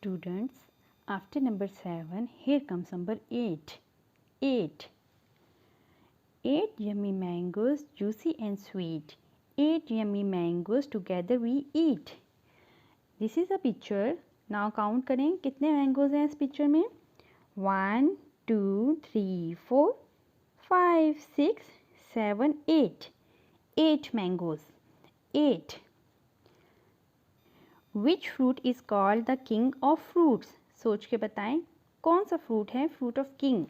Students, after number 7, here comes number 8. 8. 8 yummy mangoes, juicy and sweet. 8 yummy mangoes, together we eat. This is a picture. Now count करें कितने mangoes हैं इस picture में. 1, 2, 3, 4, 5, 6, 7, 8. 8 mangoes. 8. Which fruit is called the king of fruits? सोच के बताएं कौन सा फ्रूट है फ्रूट ऑफ किंग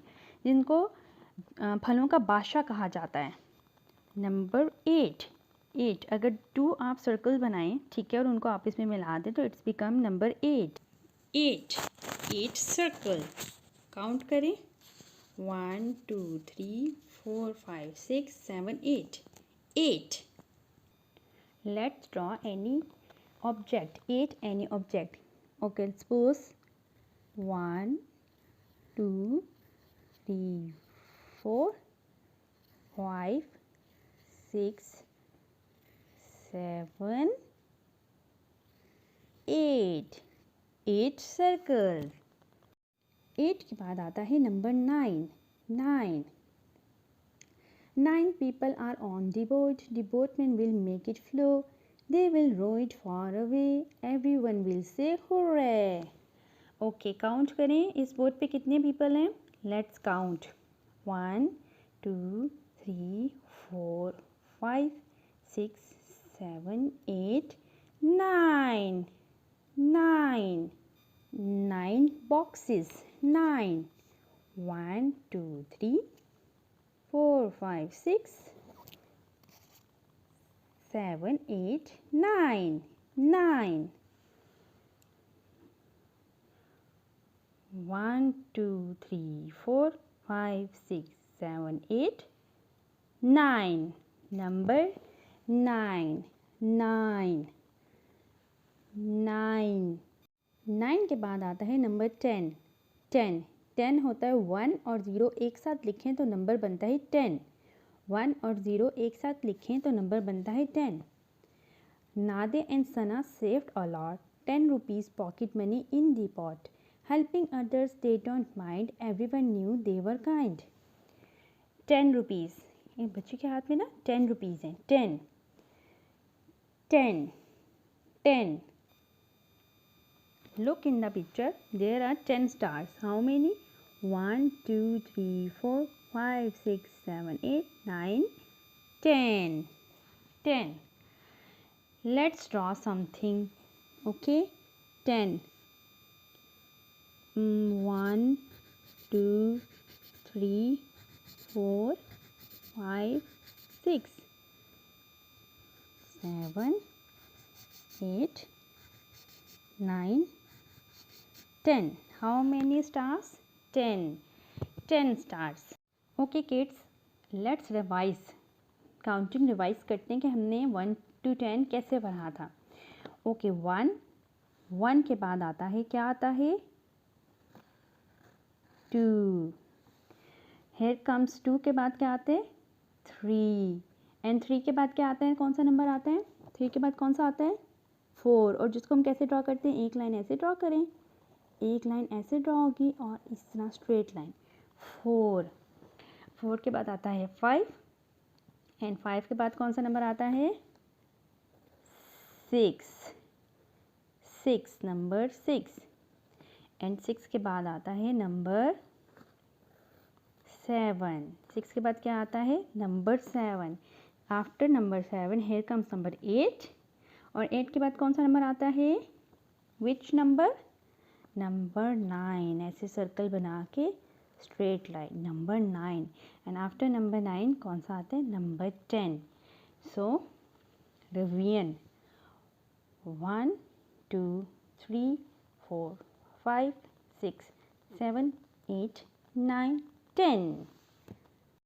जिनको फलों का बादशाह कहा जाता है. नंबर 8. 8 अगर 2 आप सर्कल बनाएं ठीक है और उनको आपस में मिला दें तो it's become number 8. 8 circle. Count करें 1, 2, 3, 4, 5, 6, 7, 8. 8. Let's draw any object. 8 any object. Okay, suppose 1, 2, 3, 4, 5, 6, 7, 8. 8 circles. 8 के बाद आता है number 9. 9. 9 people are on the boat. The boatman will make it flow. They will row it far away. Everyone will say hooray. Okay, count करें इस boat पे कितने people हैं. Let's count. 1, 2, 3, 4, 5, 6, 7, 8, 9. 9. 9 boxes. 9. 1, 2, 3, 4, 5, 6, 7, 8, 9. 9. 1, 2, 3, 4, 5, 6, 7, 8, 9. Number 9. 9. 9. 9 के बाद आता है नंबर 10. 10. 10 होता है 1 और 0 एक साथ लिखें तो नंबर बनता है 10. 1 और 0 एक साथ लिखें तो नंबर बनता है 10. Nade and Sana saved a lot. 10 rupees pocket money in the pot. Helping others they don't mind. Everyone knew they were kind. 10 rupees. एक बच्चे के हाथ में ना 10 rupees हैं. 10. 10. 10. Look in the picture. There are 10 stars. How many? 1, 2, 3, 4, 5, 6, 7, 8, 9, 10. 10. Let's draw something. Okay. 10. 1, 2, 3, 4, 5, 6, 7, 8, 9, 10. How many stars? 10. 10 stars. Okay kids, let's revise. Counting revise करते हैं कि हमने 1 to 10 कैसे पढ़ा था. Okay, 1 के बाद आता है क्या आता है 2. Here comes 2 के बाद क्या आते हैं 3. And 3 के बाद क्या आता है कौन सा नंबर आता है 3 के बाद कौन सा आता है 4. और जिसको हम कैसे ड्रॉ करते हैं एक लाइन ऐसे ड्रॉ करें. एक लाइन ऐसे ड्रॉ होगी और इस तरह स्ट्रेट लाइन. 4 के बाद आता है 5. एंड 5 के बाद कौन सा नंबर आता है 6. नंबर 6. एंड 6 के बाद आता है नंबर 7. 6 के बाद क्या आता है number 7. After number 7 here comes number 8. और 8 के बाद कौन सा नंबर आता है विच नंबर नंबर 9. ऐसे सर्कल बना के straight line number 9. And after number 9 कौन सा आता है नंबर 10. सो रिवीजन 1, 2, 3, 4, 5, 6, 7, 8, 9, 10.